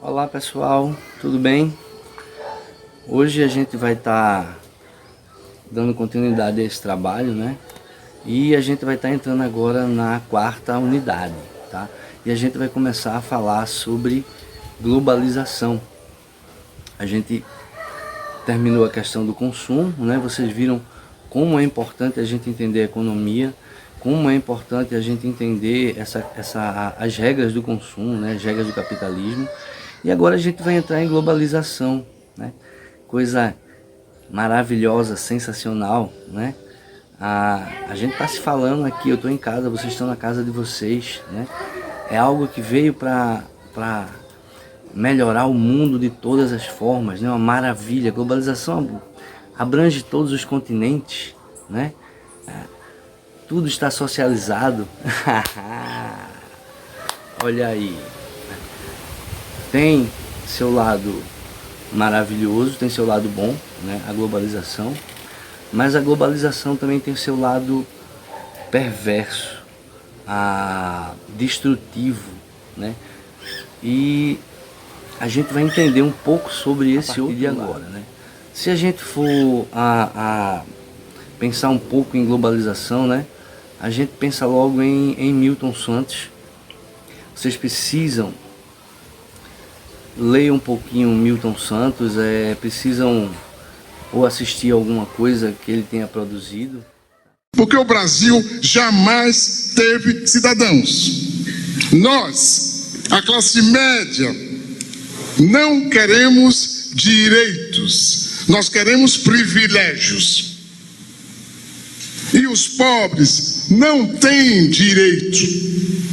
Olá pessoal, tudo bem? Hoje a gente vai estar dando continuidade a esse trabalho, né? E a gente vai estar entrando agora na quarta unidade, tá? E a gente vai começar a falar sobre globalização. A gente terminou a questão do consumo, né? Vocês viram como é importante a gente entender a economia, como é importante a gente entender as regras do consumo, né? As regras do capitalismo. E agora a gente vai entrar em globalização, né? Coisa maravilhosa, sensacional, né? A gente está se falando aqui, eu estou em casa, vocês estão na casa de vocês, né? É algo que veio para melhorar o mundo de todas as formas, né? Uma maravilha. A globalização abrange todos os continentes, né? Tudo está socializado. Olha aí. Tem seu lado maravilhoso, tem seu lado bom, né? A globalização. Mas a globalização também tem seu lado perverso, destrutivo, né? E a gente vai entender um pouco sobre esse outro de agora, né? Se a gente for pensar um pouco em globalização, né? A gente pensa logo em Milton Santos. Vocês precisam ler um pouquinho Milton Santos, precisam ou assistir alguma coisa que ele tenha produzido. Porque o Brasil jamais teve cidadãos. Nós, a classe média, não queremos direitos, nós queremos privilégios. E os pobres não têm direito.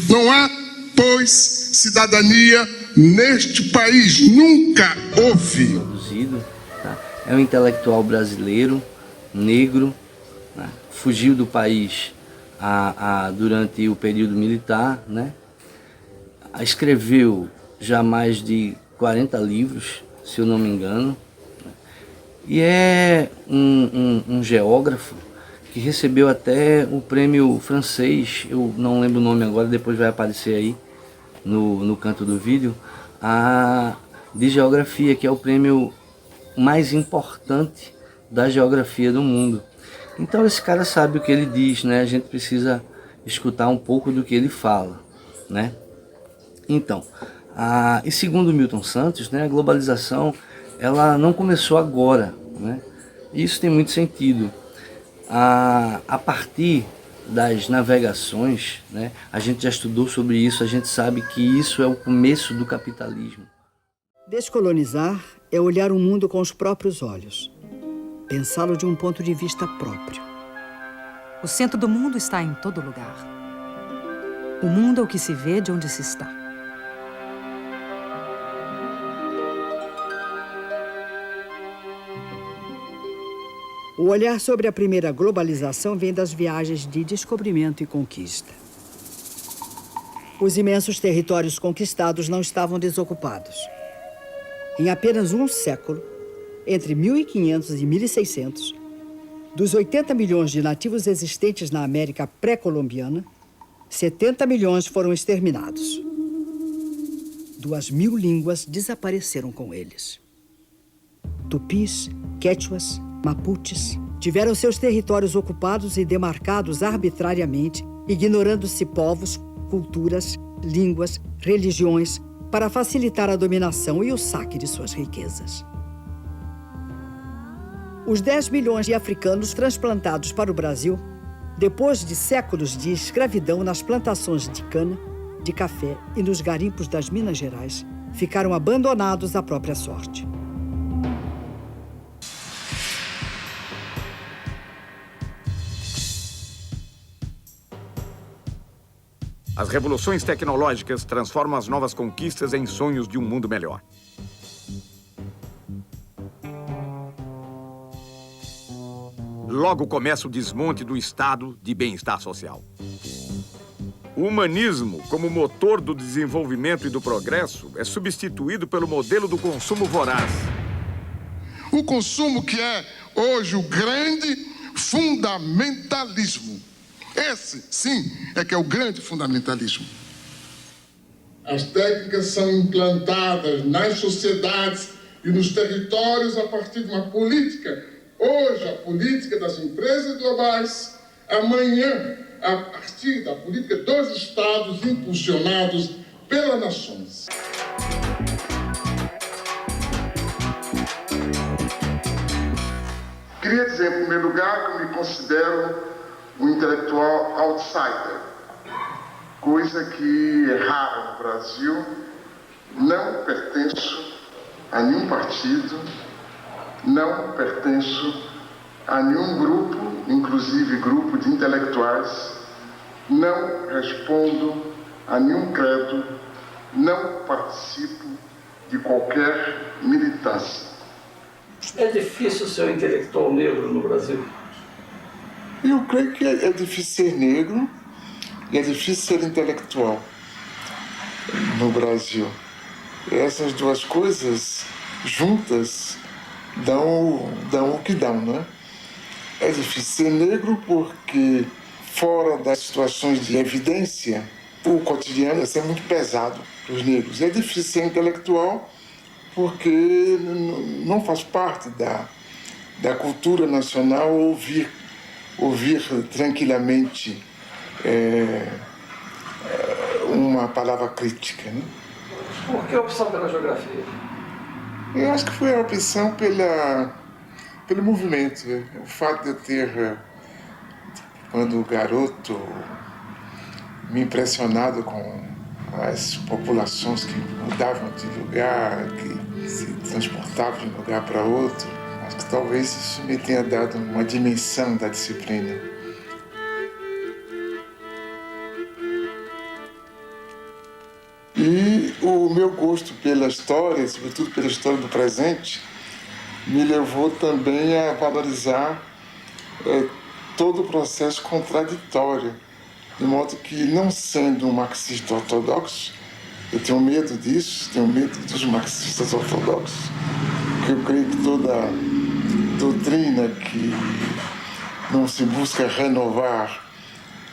Não há, pois, cidadania neste país. Nunca houve. Produzido, tá? É um intelectual brasileiro, negro, né? Fugiu do país durante o período militar, né? Escreveu já mais de 40 livros, se eu não me engano, né? E é um geógrafo que recebeu até o prêmio francês, eu não lembro o nome agora, depois vai aparecer aí no canto do vídeo, de geografia, que é o prêmio mais importante da geografia do mundo. Então esse cara sabe o que ele diz, né? A gente precisa escutar um pouco do que ele fala, né? Então, e segundo Milton Santos, né, a globalização ela não começou agora, né? Isso tem muito sentido. A partir das navegações, né, a gente já estudou sobre isso, a gente sabe que isso é o começo do capitalismo. Descolonizar é olhar o mundo com os próprios olhos, pensá-lo de um ponto de vista próprio. O centro do mundo está em todo lugar. O mundo é o que se vê de onde se está. O olhar sobre a primeira globalização vem das viagens de descobrimento e conquista. Os imensos territórios conquistados não estavam desocupados. Em apenas um século, entre 1500 e 1600, dos 80 milhões de nativos existentes na América pré-colombiana, 70 milhões foram exterminados. 2.000 línguas desapareceram com eles. Tupis, quechuas, mapuches tiveram seus territórios ocupados e demarcados arbitrariamente, ignorando-se povos, culturas, línguas, religiões, para facilitar a dominação e o saque de suas riquezas. Os 10 milhões de africanos transplantados para o Brasil, depois de séculos de escravidão nas plantações de cana, de café e nos garimpos das Minas Gerais, ficaram abandonados à própria sorte. As revoluções tecnológicas transformam as novas conquistas em sonhos de um mundo melhor. Logo começa o desmonte do estado de bem-estar social. O humanismo, como motor do desenvolvimento e do progresso, é substituído pelo modelo do consumo voraz. O consumo que é hoje o grande fundamentalismo. Esse, sim, é que é o grande fundamentalismo. As técnicas são implantadas nas sociedades e nos territórios a partir de uma política. Hoje, a política das empresas globais. Amanhã, a partir da política dos Estados impulsionados pelas nações. Queria dizer, em primeiro lugar, que eu me considero um intelectual outsider, coisa que é rara no Brasil. Não pertenço a nenhum partido, não pertenço a nenhum grupo, inclusive grupo de intelectuais, não respondo a nenhum credo, não participo de qualquer militância. É difícil ser um intelectual negro no Brasil? Eu creio que é difícil ser negro e é difícil ser intelectual no Brasil. Essas duas coisas juntas dão o que dão, né? É difícil ser negro porque, fora das situações de evidência, o cotidiano é muito pesado para os negros. É difícil ser intelectual porque não faz parte da cultura nacional ouvir tranquilamente uma palavra crítica, né? Por que a opção pela geografia? Eu acho que foi a opção pelo movimento. O fato de eu ter, quando garoto, me impressionado com as populações que mudavam de lugar, que se transportavam de um lugar para outro. Acho que talvez isso me tenha dado uma dimensão da disciplina. E o meu gosto pela história, sobretudo pela história do presente, me levou também a valorizar todo o processo contraditório. De modo que, não sendo um marxista ortodoxo, eu tenho medo disso, tenho medo dos marxistas ortodoxos, porque eu creio que toda doutrina que não se busca renovar,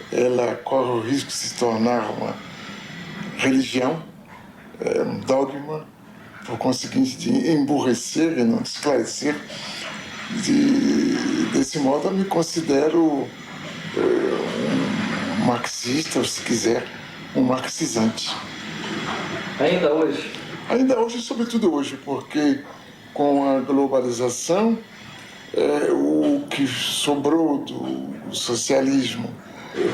ela corre o risco de se tornar uma religião, um dogma, por conseguinte de emburrecer e não esclarecer. Desse modo, eu me considero um marxista, ou se quiser, um marxizante. Ainda hoje? Ainda hoje, sobretudo hoje, porque com a globalização, o que sobrou do socialismo,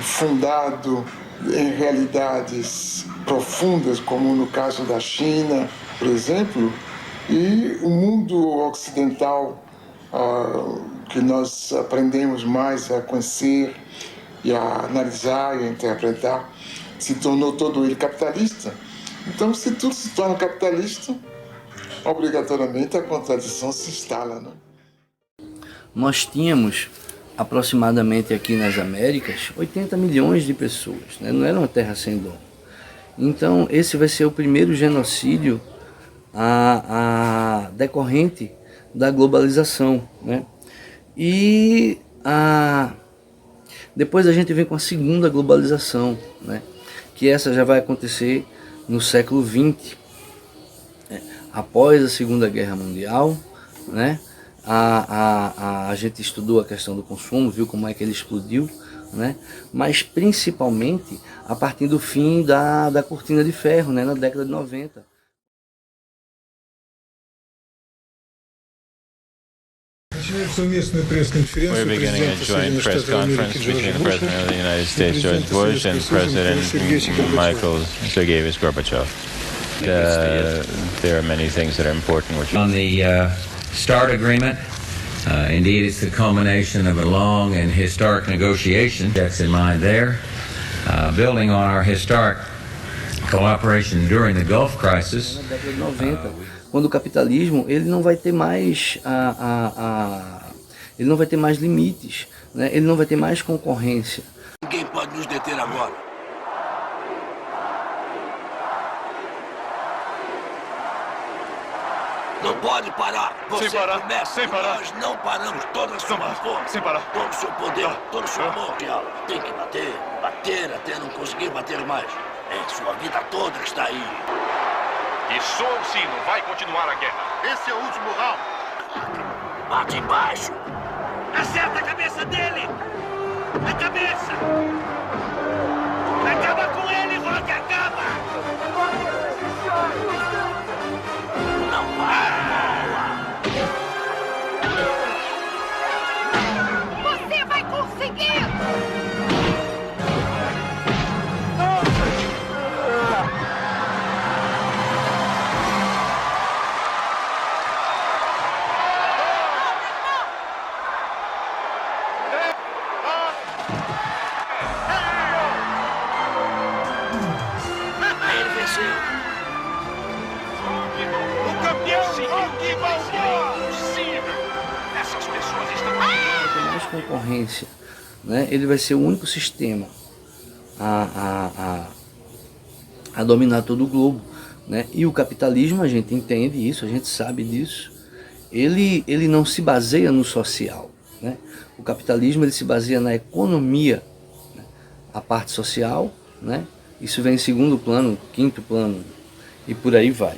fundado em realidades profundas, como no caso da China, por exemplo, e o mundo ocidental, que nós aprendemos mais a conhecer e a analisar e a interpretar, se tornou todo ele capitalista. Então, se tudo se torna capitalista, obrigatoriamente a contradição se instala, né? Nós tínhamos aproximadamente aqui nas Américas 80 milhões de pessoas, né? Não era uma terra sem dono. Então, esse vai ser o primeiro genocídio decorrente da globalização, né? E depois a gente vem com a segunda globalização, né? Que essa já vai acontecer no século XX, né? Após a Segunda Guerra Mundial, né? A gente estudou a questão do consumo, viu como é que ele explodiu, né? Mas principalmente a partir do fim da cortina de ferro, né? Na década de 90. We're beginning a joint press conference between the President of the United States, George Bush, and President Mikhail Sergeyevich Gorbachev. There are many things that are important. On the START agreement, indeed it's the culmination of a long and historic negotiation. That's in mind there. Building on our historic cooperation during the Gulf crisis. Na década de 90, quando o capitalismo ele não vai ter mais ele não vai ter mais limites, né? Ele não vai ter mais concorrência. Ninguém pode nos deter agora. Não pode parar. Você começa. Sem parar. Nós não paramos. Toda a sua força. Sem parar. Todo o seu poder. Todo o seu amor. Tem que bater. Bater até não conseguir bater mais. É sua vida toda que está aí. E soa o sino, vai continuar a guerra. Esse é o último round. Bate embaixo. Acerta a cabeça dele. A cabeça. Acaba com ele, Rock, acaba. Não para. Você vai conseguir. Ele venceu. O campeão Rock Balboa. Impossível. Essas pessoas estão... Tem mais concorrência, né? Ele vai ser o único sistema a dominar todo o globo, né? E o capitalismo, a gente entende isso, a gente sabe disso, ele não se baseia no social, né? O capitalismo ele se baseia na economia, né? A parte social, né? Isso vem em segundo plano, quinto plano e por aí vai.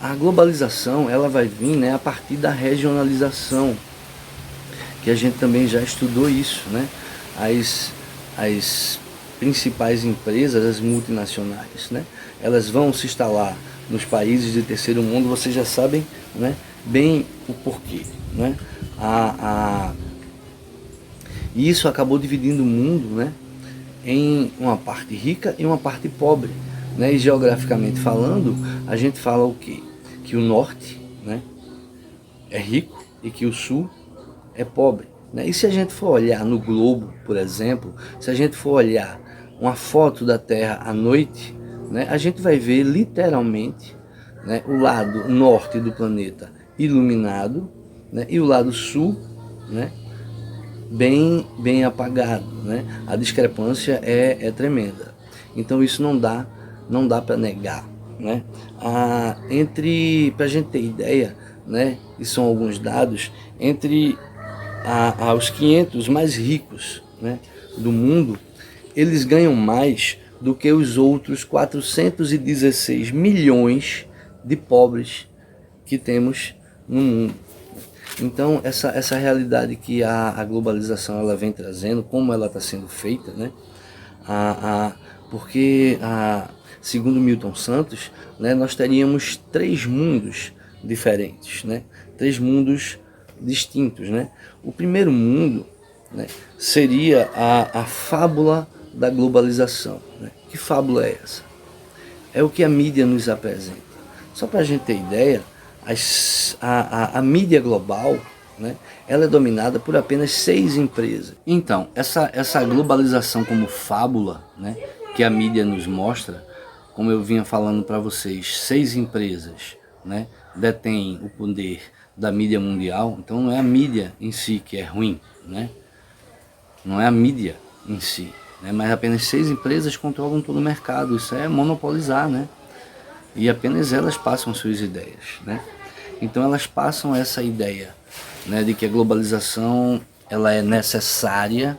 A globalização ela vai vir, né, a partir da regionalização, que a gente também já estudou isso, né? As principais empresas, as multinacionais, né? Elas vão se instalar nos países de terceiro mundo, vocês já sabem, né, bem o porquê, né? E isso acabou dividindo o mundo, né, em uma parte rica e uma parte pobre, né? E geograficamente falando, a gente fala o quê? Que o norte, né, é rico e que o sul é pobre, né? E se a gente for olhar no globo, por exemplo, se a gente for olhar uma foto da Terra à noite, né, a gente vai ver literalmente, né, o lado norte do planeta iluminado, né, e o lado sul, né, bem apagado, né? A discrepância é tremenda. Então isso não dá para negar, né? Para a gente ter ideia, né, e são alguns dados, entre os 500 mais ricos, né, do mundo, eles ganham mais do que os outros 416 milhões de pobres que temos no mundo. Então essa realidade que a globalização ela vem trazendo, como ela está sendo feita, né? Porque segundo Milton Santos, né, nós teríamos 3 mundos diferentes, né? 3 mundos distintos, né? O primeiro mundo, né, seria a fábula da globalização, né? Que fábula é essa? É o que a mídia nos apresenta. Só para a gente ter ideia, a mídia global, né, ela é dominada por apenas 6 empresas. Então, essa globalização como fábula, né, que a mídia nos mostra, como eu vinha falando para vocês, 6 empresas, né, detêm o poder da mídia mundial. Então não é a mídia em si que é ruim, né? Não é a mídia em si, né? Mas apenas 6 empresas controlam todo o mercado. Isso é monopolizar, né? E apenas elas passam suas ideias, né? Então elas passam essa ideia, né, de que a globalização ela é necessária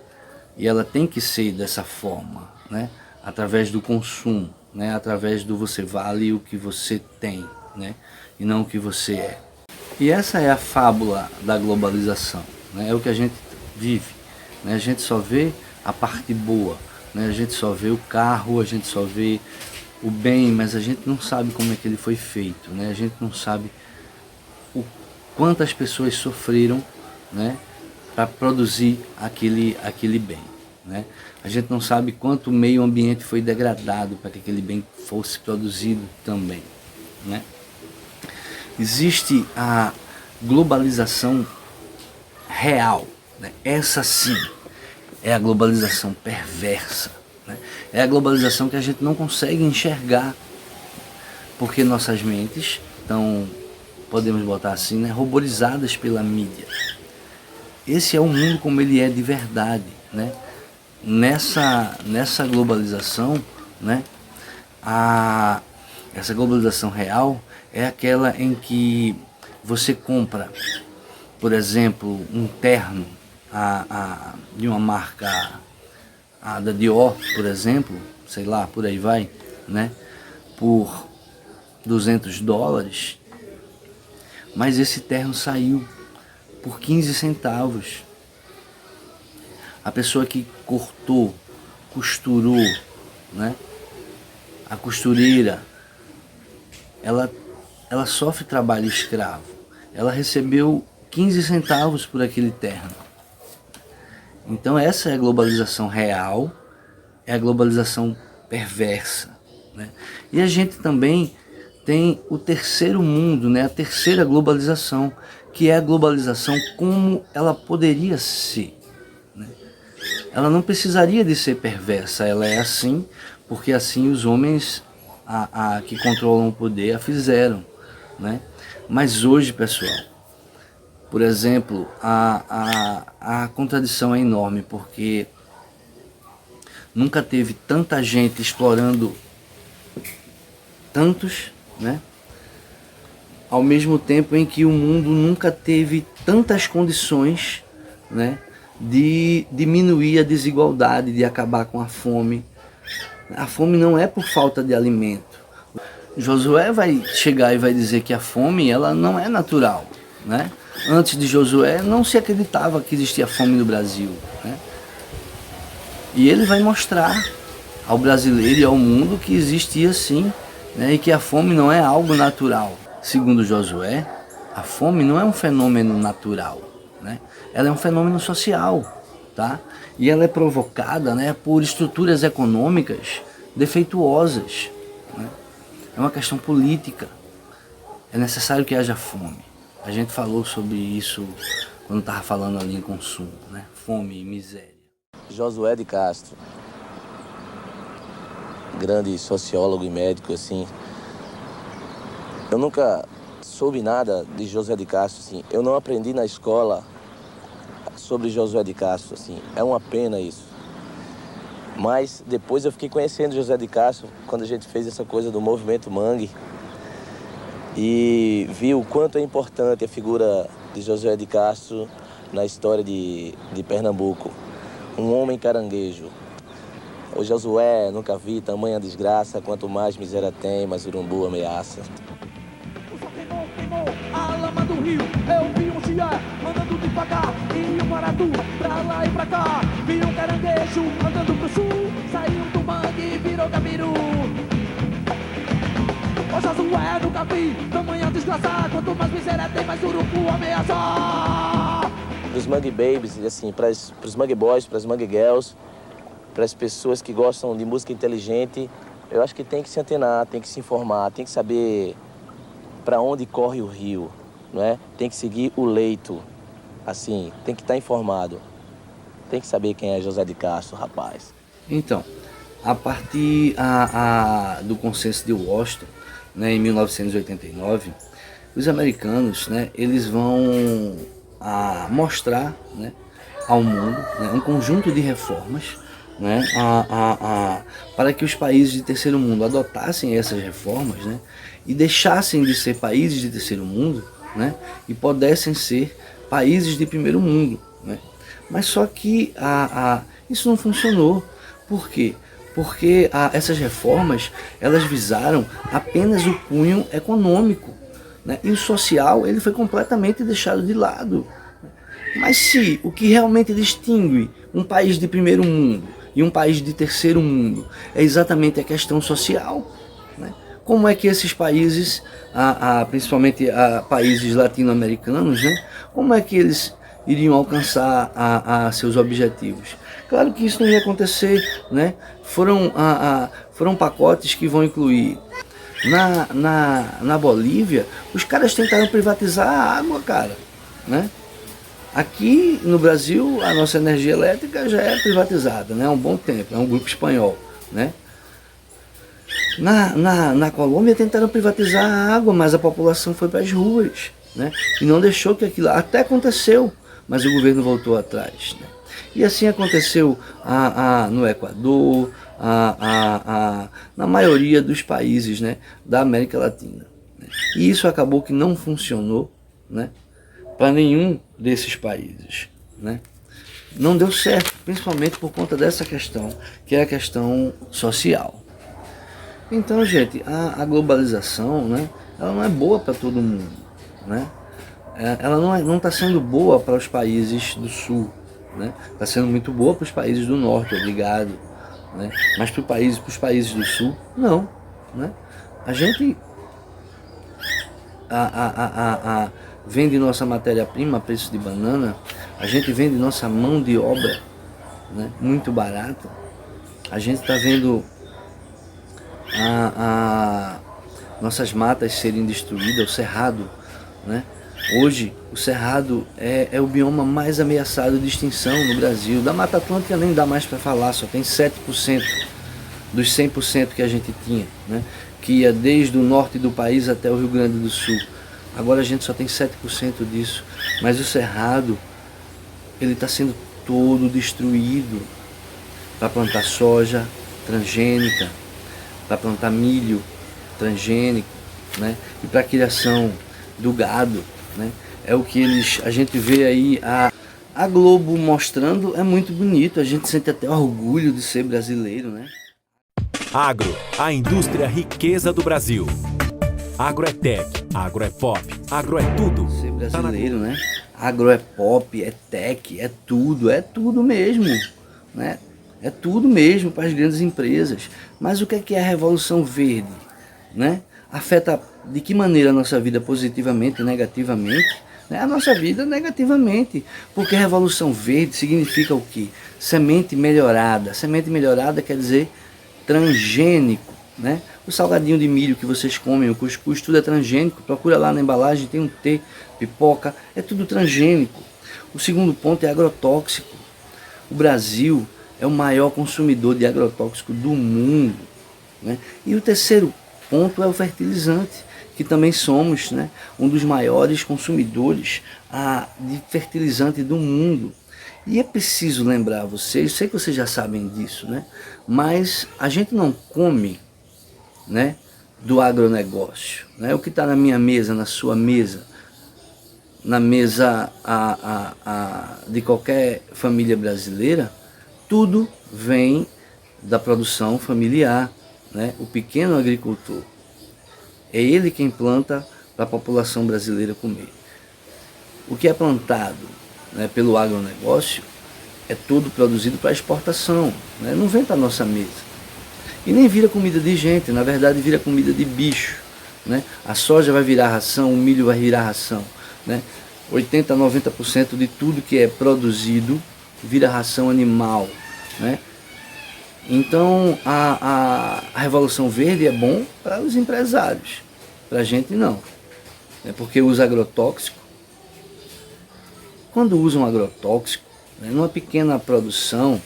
e ela tem que ser dessa forma, né? Através do consumo, né? Através do você vale o que você tem, né? E não o que você é. E essa é a fábula da globalização, né? É o que a gente vive, né? A gente só vê a parte boa, né? A gente só vê o carro, a gente só vê o bem, mas a gente não sabe como é que ele foi feito, né? A gente não sabe quantas pessoas sofreram, né, para produzir aquele bem, né? A gente não sabe quanto o meio ambiente foi degradado para que aquele bem fosse produzido também, né? Existe a globalização real, né? Essa sim é a globalização perversa, né? É a globalização que a gente não consegue enxergar, porque nossas mentes estão, podemos botar assim, né, roborizadas pela mídia. Esse é o mundo como ele é de verdade, né? Nessa globalização, né, essa globalização real é aquela em que você compra, por exemplo, um terno de uma marca a da Dior, por exemplo, sei lá, por aí vai, né? Por $200, mas esse terno saiu por 15 centavos. A pessoa que cortou, costurou, né? A costureira, ela sofre trabalho escravo. Ela recebeu 15 centavos por aquele terno. Então essa é a globalização real, é a globalização perversa, né? E a gente também tem o terceiro mundo, né? A terceira globalização, que é a globalização como ela poderia ser, né? Ela não precisaria de ser perversa, ela é assim, porque assim os homens que controlam o poder a fizeram, né? Mas hoje, pessoal, por exemplo, a contradição é enorme, porque nunca teve tanta gente explorando tantos, né? Ao mesmo tempo em que o mundo nunca teve tantas condições, né, de diminuir a desigualdade, de acabar com a fome. A fome não é por falta de alimento. Josué vai chegar e vai dizer que a fome ela não é natural, né? Antes de Josué não se acreditava que existia fome no Brasil, né? E ele vai mostrar ao brasileiro e ao mundo que existia sim, né? E que a fome não é algo natural. Segundo Josué, a fome não é um fenômeno natural, né? Ela é um fenômeno social, tá? E ela é provocada, né, por estruturas econômicas defeituosas, né? É uma questão política. É necessário que haja fome. A gente falou sobre isso quando estava falando ali em consumo, né? Fome e miséria. Josué de Castro, grande sociólogo e médico, assim. Eu nunca soube nada de Josué de Castro, assim. Eu não aprendi na escola sobre Josué de Castro, assim. É uma pena isso. Mas depois eu fiquei conhecendo Josué de Castro quando a gente fez essa coisa do movimento Mangue e vi o quanto é importante a figura de Josué de Castro na história de Pernambuco. Um homem caranguejo. O Josué, nunca vi tamanha desgraça, quanto mais miséria tem, mais urubu ameaça. Queimou a lama do rio, eu vi um chié andando devagar e um maratu pra lá e pra cá. Vi um caranguejo andando pro sul, saiu do mangue e virou gabiru. Ô Josué, nunca vi tamanha desgraça, quanto mais miséria tem, mais urubu ameaça. Pros Mangue Babies, assim, pros Mangue Boys, pras Mangue Girls, para as pessoas que gostam de música inteligente, eu acho que tem que se antenar, tem que se informar, tem que saber para onde corre o rio, não é? Tem que seguir o leito, assim, tem que estar informado. Tem que saber quem é José de Castro, rapaz. Então, a partir do consenso de Washington, né, em 1989, os americanos, né, eles vão mostrar, né, ao mundo, né, um conjunto de reformas, né, para que os países de terceiro mundo adotassem essas reformas, né, e deixassem de ser países de terceiro mundo, né, e pudessem ser países de primeiro mundo, né. Mas só que isso não funcionou. Por quê? Porque essas reformas elas visaram apenas o cunho econômico, né, e o social ele foi completamente deixado de lado. Mas se o que realmente distingue um país de primeiro mundo e um país de terceiro mundo é exatamente a questão social, né? Como é que esses países, principalmente países latino-americanos, né? Como é que eles iriam alcançar seus objetivos? Claro que isso não ia acontecer, né? Foram pacotes que vão incluir. Na Bolívia, os caras tentaram privatizar a água, cara, né? Aqui no Brasil, a nossa energia elétrica já é privatizada, né? Há um bom tempo, é um grupo espanhol, né? Na Colômbia tentaram privatizar a água, mas a população foi para as ruas, né? E não deixou que aquilo até aconteceu, mas o governo voltou atrás, né? E assim aconteceu no Equador, na maioria dos países, né, da América Latina, né? E isso acabou que não funcionou, né, para nenhum desses países, né? não deu certo, principalmente por conta dessa questão, que é a questão social. Então, gente, a globalização, né, ela não é boa para todo mundo, né? Ela não está sendo boa para os países do sul, né? Está sendo muito boa para os países do norte, obrigado, né? Mas para os países do sul, não, né? A gente vende nossa matéria-prima a preço de banana, a gente vende nossa mão de obra, né, muito barata. A gente está vendo nossas matas serem destruídas, o cerrado, né? Hoje o cerrado é o bioma mais ameaçado de extinção no Brasil. Da Mata Atlântica nem dá mais para falar, só tem 7% dos 100% que a gente tinha, né? Que ia desde o norte do país até o Rio Grande do Sul. Agora a gente só tem 7% disso, mas o cerrado ele está sendo todo destruído para plantar soja transgênica, para plantar milho transgênico, né? E para a criação do gado, né? É o que a gente vê aí a Globo mostrando, é muito bonito, a gente sente até orgulho de ser brasileiro, né? Agro, a indústria riqueza do Brasil. Agro é tech, agro é pop, agro é tudo. Ser brasileiro, né? Agro é pop, é tech, é tudo mesmo, né? É tudo mesmo para as grandes empresas. Mas o que é a Revolução Verde, né? Afeta de que maneira a nossa vida positivamente e negativamente? Né? A nossa vida negativamente, porque Revolução Verde significa o quê? Semente melhorada. Semente melhorada quer dizer transgênico, né? O salgadinho de milho que vocês comem, o cuscuz, tudo é transgênico. Procura lá na embalagem, tem um T, pipoca, é tudo transgênico. O segundo ponto é agrotóxico. O Brasil é o maior consumidor de agrotóxico do mundo, né? E o terceiro ponto é o fertilizante, que também somos, né, um dos maiores consumidores de fertilizante do mundo. E é preciso lembrar vocês, sei que vocês já sabem disso, né? Mas a gente não come, né, do agronegócio, né? O que está na minha mesa, na sua mesa, na mesa de qualquer família brasileira, tudo vem da produção familiar, né? O pequeno agricultor, é ele quem planta para a população brasileira comer. O que é plantado, né, pelo agronegócio é tudo produzido para exportação, né? Não vem para a nossa mesa. E nem vira comida de gente, na verdade vira comida de bicho, né? A soja vai virar ração, o milho vai virar ração, né? 80% a 90% de tudo que é produzido vira ração animal, né? Então a Revolução Verde é bom para os empresários, para a gente não, né? Porque usa agrotóxico. Quando usam agrotóxico, né, numa pequena produção,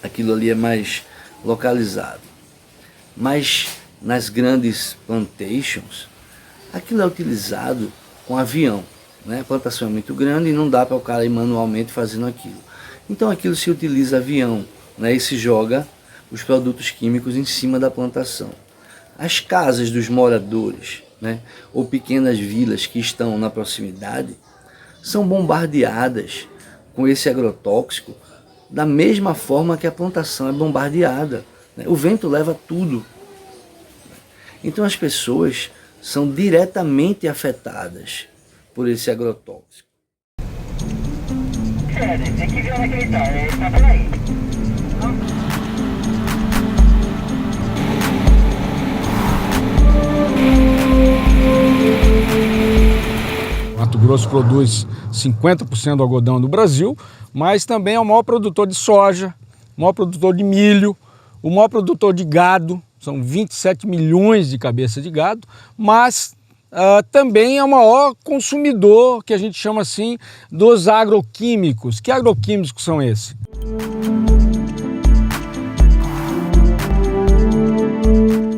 aquilo ali é mais localizado. Mas nas grandes plantations, aquilo é utilizado com avião, né? A plantação é muito grande e não dá para o cara ir manualmente fazendo aquilo. Então aquilo se utiliza avião, né? E se joga os produtos químicos em cima da plantação. As casas dos moradores, né, ou pequenas vilas que estão na proximidade, são bombardeadas com esse agrotóxico da mesma forma que a plantação é bombardeada, né? O vento leva tudo. Então as pessoas são diretamente afetadas por esse agrotóxico. Tem que ver onde é que ele tá por aí. Mato Grosso produz 50% do algodão do Brasil, mas também é o maior produtor de soja, o maior produtor de milho, o maior produtor de gado, são 27 milhões de cabeças de gado, mas também é o maior consumidor, que a gente chama assim, dos agroquímicos. Que agroquímicos são esses?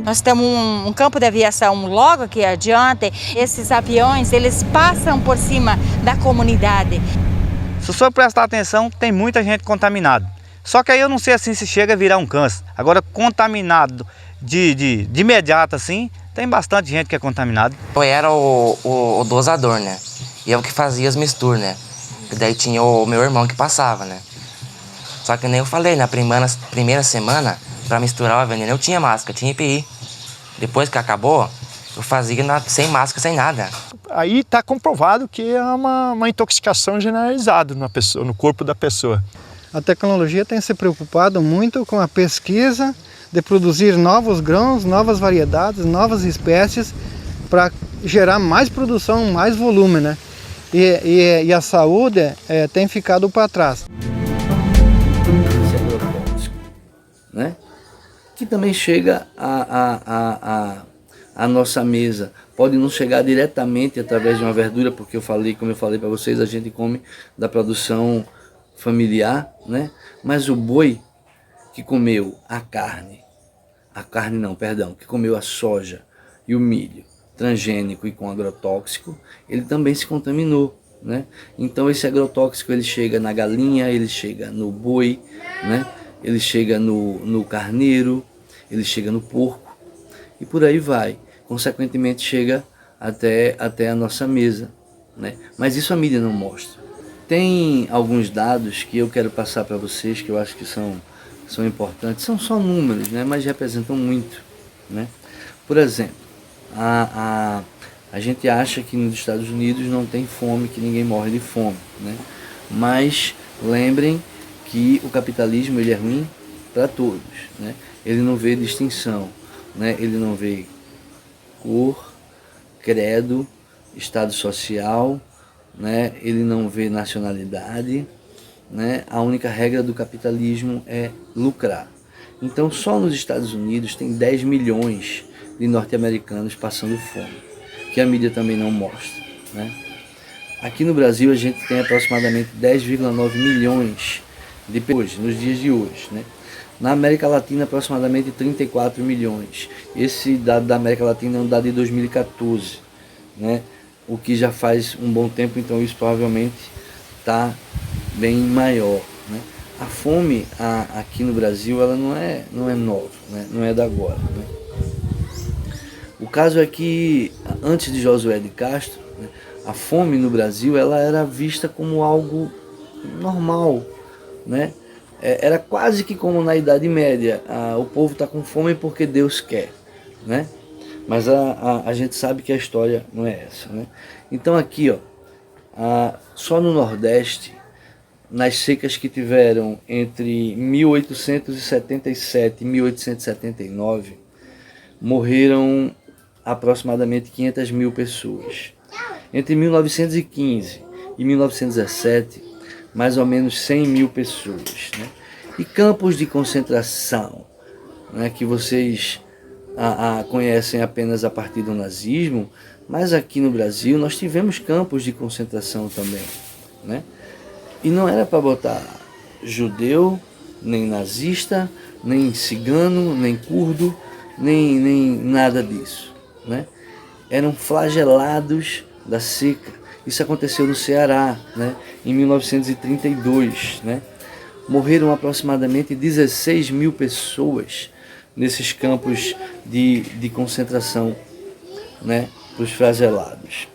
Nós temos um campo de aviação logo aqui adiante. Esses aviões, eles passam por cima da comunidade. Se o senhor prestar atenção, tem muita gente contaminada. Só que aí eu não sei assim se chega a virar um câncer. Agora, contaminado de imediato assim, tem bastante gente que é contaminada. Eu era o dosador, né? E é o que fazia as misturas, né? E daí tinha o meu irmão que passava, né? Só que nem eu falei, na primeira semana, pra misturar o veneno, eu tinha máscara, tinha EPI. Depois que acabou, eu fazia sem máscara, sem nada. Aí está comprovado que é uma intoxicação generalizada na pessoa, no corpo da pessoa. A tecnologia tem se preocupado muito com a pesquisa de produzir novos grãos, novas variedades, novas espécies para gerar mais produção, mais volume, né? E a saúde tem ficado para trás. Esse agrotóxico, né? Que também chega à nossa mesa. Pode não chegar diretamente através de uma verdura, porque como eu falei para vocês, a gente come da produção familiar, né? Mas o boi que comeu que comeu a soja e o milho transgênico e com agrotóxico, ele também se contaminou, né? Então esse agrotóxico ele chega na galinha, ele chega no boi, né? Ele chega no carneiro, ele chega no porco e por aí vai. Consequentemente chega até a nossa mesa, né? Mas isso a mídia não mostra. Tem alguns dados que eu quero passar para vocês que eu acho que são importantes. São só números, né? Mas representam muito, né? Por exemplo, a gente acha que nos Estados Unidos não tem fome, que ninguém morre de fome, né? Mas lembrem que o capitalismo ele é ruim para todos, né? Ele não vê distinção, né? Ele não vê cor, credo, estado social, né? Ele não vê nacionalidade, né? A única regra do capitalismo é lucrar. Então só nos Estados Unidos tem 10 milhões de norte-americanos passando fome, que a mídia também não mostra, né? Aqui no Brasil a gente tem aproximadamente 10,9 milhões de pessoas nos dias de hoje, né? Na América Latina, aproximadamente 34 milhões. Esse dado da América Latina é um dado de 2014, né? O que já faz um bom tempo, então isso provavelmente está bem maior, né? A fome aqui no Brasil ela não é nova, né? Não é da agora, né? O caso é que, antes de Josué de Castro, né, a fome no Brasil ela era vista como algo normal, né? Era quase que como na Idade Média, o povo está com fome porque Deus quer, né? Mas a gente sabe que a história não é essa, né? Então aqui, ó, só no Nordeste, nas secas que tiveram entre 1877 e 1879, morreram aproximadamente 500 mil pessoas. Entre 1915 e 1917, mais ou menos 100 mil pessoas, né? E campos de concentração, né, que vocês conhecem apenas a partir do nazismo, mas aqui no Brasil nós tivemos campos de concentração também, né? E não era para botar judeu, nem nazista, nem cigano, nem curdo, nem nada disso, né? Eram flagelados da seca. Isso aconteceu no Ceará, né, em 1932, né? Morreram aproximadamente 16 mil pessoas nesses campos de concentração, né, para os flagelados.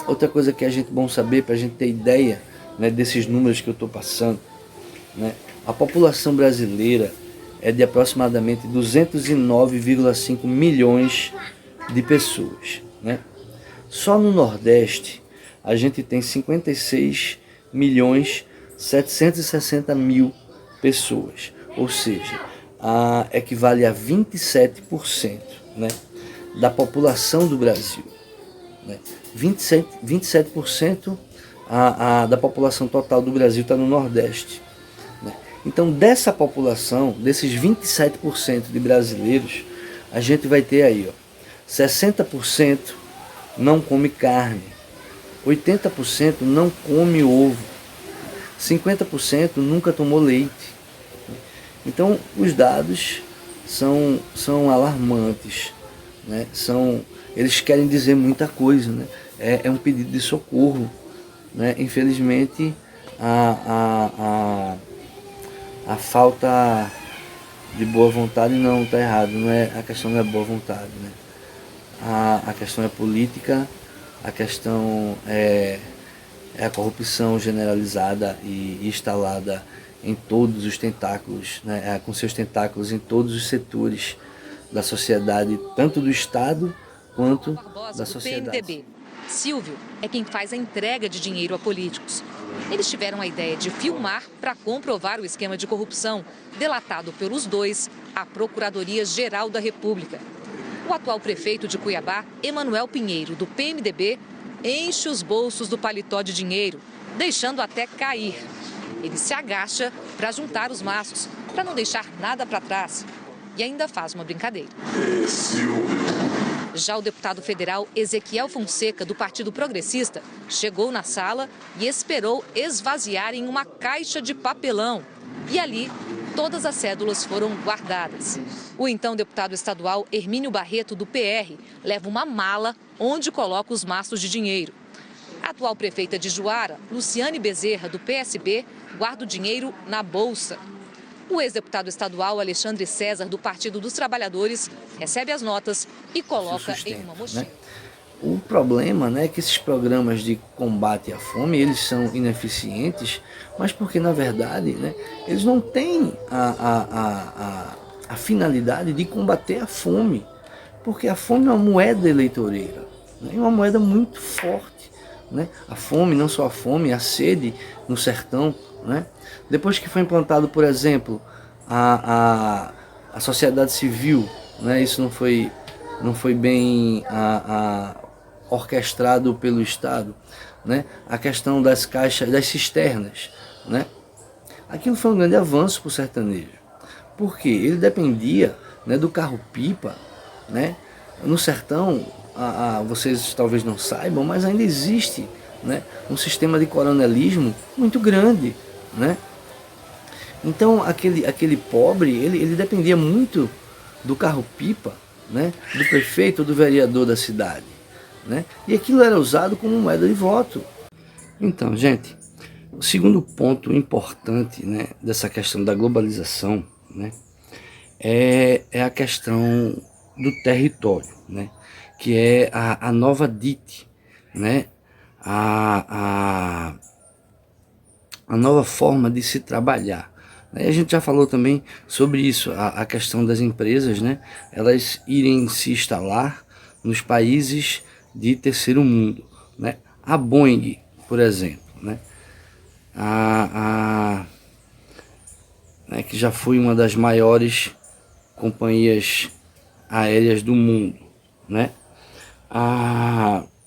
Outra coisa que é bom saber, para a gente ter ideia, né, desses números que eu estou passando, né, a população brasileira é de aproximadamente 209,5 milhões de pessoas, né? Só no Nordeste a gente tem 56.760.000 pessoas, ou seja, equivale a 27%, né, da população do Brasil, né? 27% da população total do Brasil está no Nordeste, né? Então dessa população, desses 27% de brasileiros, a gente vai ter aí, ó, 60% não come carne, 80% não come ovo, 50% nunca tomou leite. Então os dados são alarmantes, né? Eles querem dizer muita coisa, né? É um pedido de socorro, né? Infelizmente a falta de boa vontade não está errado, a questão não é boa vontade, né? A questão é política, a questão é é a corrupção generalizada e instalada em todos os tentáculos, né, com seus tentáculos em todos os setores da sociedade, tanto do Estado quanto da sociedade. PMDB. Silvio é quem faz a entrega de dinheiro a políticos. Eles tiveram a ideia de filmar para comprovar o esquema de corrupção, delatado pelos dois à Procuradoria-Geral da República. O atual prefeito de Cuiabá, Emanuel Pinheiro, do PMDB, enche os bolsos do paletó de dinheiro, deixando até cair. Ele se agacha para juntar os maços, para não deixar nada para trás. E ainda faz uma brincadeira. Já o deputado federal Ezequiel Fonseca, do Partido Progressista, chegou na sala e esperou esvaziarem uma caixa de papelão. E ali, todas as cédulas foram guardadas. O então deputado estadual Hermínio Barreto, do PR, leva uma mala onde coloca os maços de dinheiro. A atual prefeita de Juara, Luciane Bezerra, do PSB, guarda o dinheiro na bolsa. O ex-deputado estadual Alexandre César, do Partido dos Trabalhadores, recebe as notas e coloca em uma mochila. Né? O problema, né, é que esses programas de combate à fome, eles são ineficientes, mas porque, na verdade, né, eles não têm a finalidade de combater a fome, porque a fome é uma moeda eleitoreira, né, uma moeda muito forte. Né? A fome, não só a fome, a sede no sertão. Né? Depois que foi implantado, por exemplo, a sociedade civil, né? Isso não foi bem orquestrado pelo Estado, né? A questão das caixas, das cisternas, né? Aquilo foi um grande avanço para o sertanejo, porque ele dependia, né, do carro-pipa, né? No sertão, vocês talvez não saibam, mas ainda existe, né, um sistema de coronelismo muito grande, né? Então aquele pobre, ele dependia muito do carro-pipa, né, do prefeito ou do vereador da cidade, né? E aquilo era usado como moeda de voto. Então, gente, o segundo ponto importante, né, dessa questão da globalização, né, é a questão do território, né, que é a nova DIT, né, a nova forma de se trabalhar. A gente já falou também sobre isso, a questão das empresas, né, elas irem se instalar nos países de terceiro mundo, né? A Boeing, por exemplo, né, né, que já foi uma das maiores companhias aéreas do mundo, né?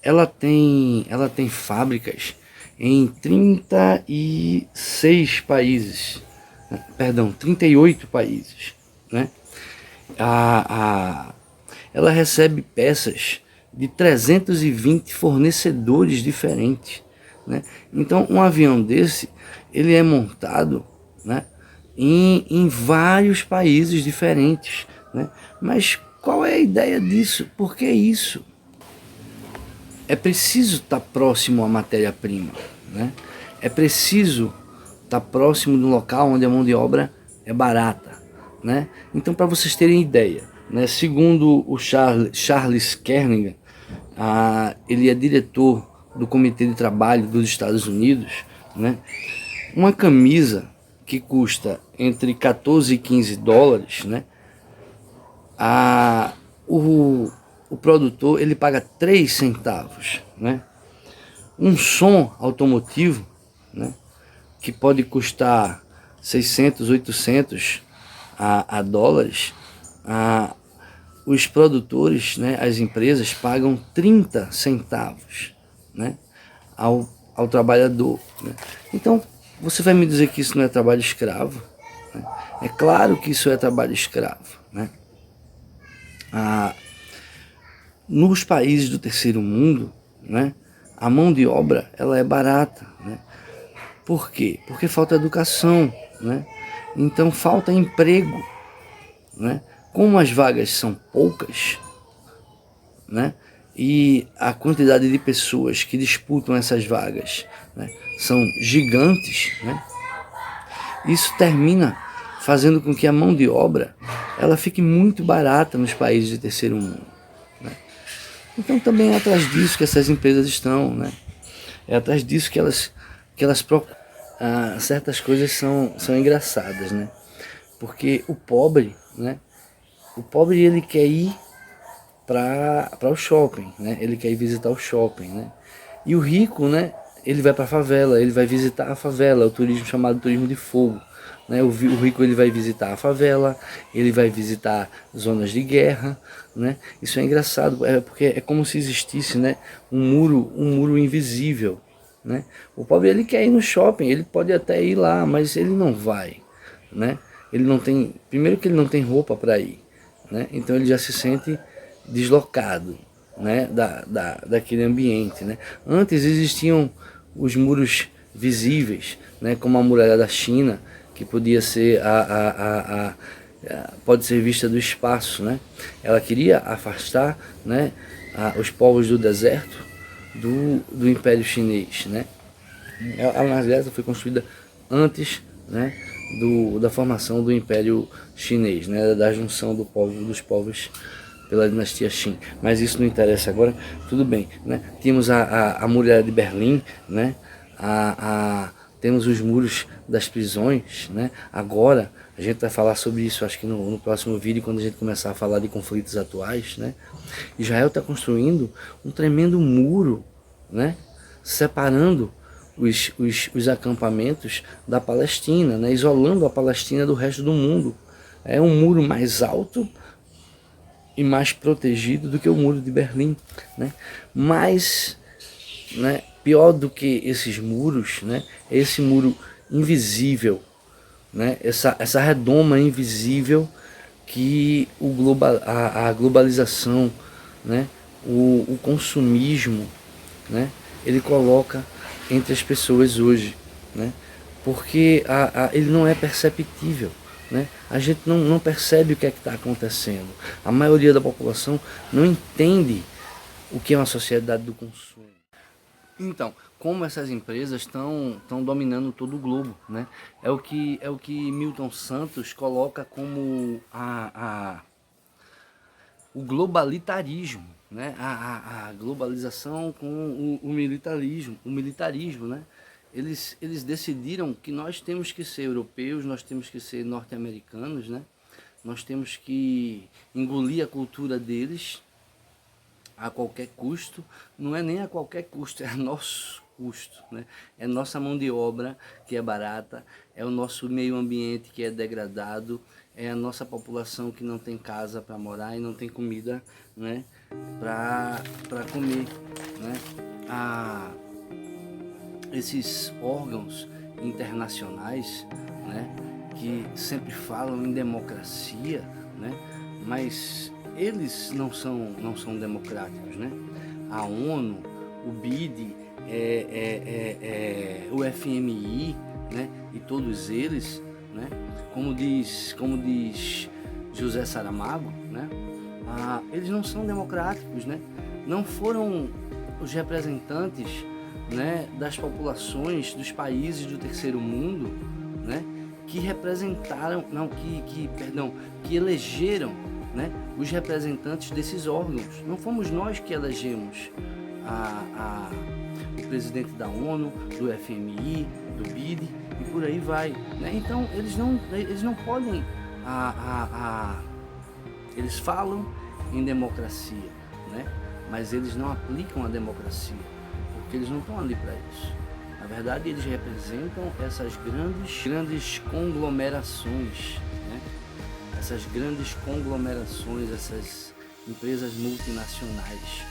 Ela tem fábricas em 36 países, perdão, 38 países, né? Ela recebe peças de 320 fornecedores diferentes, né? Então, um avião desse, ele é montado, né, em vários países diferentes, né? Mas qual é a ideia disso? Por que isso? É preciso estar próximo à matéria-prima, né? É preciso estar próximo de um local onde a mão de obra é barata, né? Então, para vocês terem ideia, né, segundo o Charles Kernigan, ele é diretor do Comitê de Trabalho dos Estados Unidos, né? Uma camisa que custa entre 14 e 15 dólares, né? O produtor, ele paga 3 centavos, né? Um som automotivo, né, que pode custar 600, 800 dólares, os produtores, né, as empresas pagam 30 centavos, né, ao trabalhador, né? Então, você vai me dizer que isso não é trabalho escravo? Né? É claro que isso é trabalho escravo, né? Nos países do terceiro mundo, né, a mão de obra, ela é barata, né? Por quê? Porque falta educação, né? Então falta emprego, né? Como as vagas são poucas, né, e a quantidade de pessoas que disputam essas vagas, né, são gigantes, né? Isso termina fazendo com que a mão de obra ela fique muito barata nos países de terceiro mundo, né? Então também é atrás disso que essas empresas estão, né? É atrás disso que elas procuram. Certas coisas são engraçadas, né? Porque o pobre, né? O pobre ele quer ir para o shopping, né? Ele quer ir visitar o shopping, né? E o rico, né? Ele vai para a favela, ele vai visitar a favela, o turismo chamado turismo de fogo, né? O rico ele vai visitar a favela, ele vai visitar zonas de guerra, né? Isso é engraçado, porque é como se existisse, né? um muro invisível, né? O pobre ele quer ir no shopping, ele pode até ir lá, mas ele não vai, né? Ele não tem, primeiro que ele não tem roupa para ir, né? Então ele já se sente deslocado, né? daquele ambiente, né? Antes existiam os muros visíveis, né? Como a muralha da China, que podia ser pode ser vista do espaço, né? Ela queria afastar, né? Os povos do deserto do Império Chinês, né? A muralha foi construída antes, né? Da formação do Império Chinês, né? Da junção dos povos pela dinastia Qin, mas isso não interessa agora, tudo bem, né? Tínhamos a muralha de Berlim, né? Temos os muros das prisões, né? Agora a gente vai falar sobre isso, acho que no próximo vídeo, quando a gente começar a falar de conflitos atuais, né? Israel está construindo um tremendo muro, né? Separando os acampamentos da Palestina, né? Isolando a Palestina do resto do mundo. É um muro mais alto e mais protegido do que o muro de Berlim, né? Mas, né, pior do que esses muros, né, é esse muro invisível, né, essa redoma invisível que a globalização, né, o consumismo, né, ele coloca entre as pessoas hoje, né, porque ele não é perceptível. Né? A gente não percebe o que é que está acontecendo. A maioria da população não entende o que é uma sociedade do consumo. Então, como essas empresas estão dominando todo o globo, né? É o que Milton Santos coloca como o globalitarismo, né? A globalização com o militarismo, né? Eles decidiram que nós temos que ser europeus, nós temos que ser norte-americanos, né? Nós temos que engolir a cultura deles a qualquer custo. Não é nem a qualquer custo, é a nosso custo, né? É nossa mão de obra que é barata, é o nosso meio ambiente que é degradado, é a nossa população que não tem casa para morar e não tem comida, né? para comer, né? Esses órgãos internacionais, né, que sempre falam em democracia, né, mas eles não são democráticos, né? A ONU, o BID, o FMI, né, e todos eles, né, como diz José Saramago, né, eles não são democráticos, né? Não foram os representantes, né, das populações dos países do terceiro mundo, né, que representaram, que elegeram, né, os representantes desses órgãos. Não fomos nós que elegemos o presidente da ONU, do FMI, do BID e por aí vai, né? Então eles não podem, eles falam em democracia, né, mas eles não aplicam a democracia. Eles não estão ali para isso. Na verdade, eles representam essas grandes conglomerações, né? Essas grandes conglomerações, essas empresas multinacionais.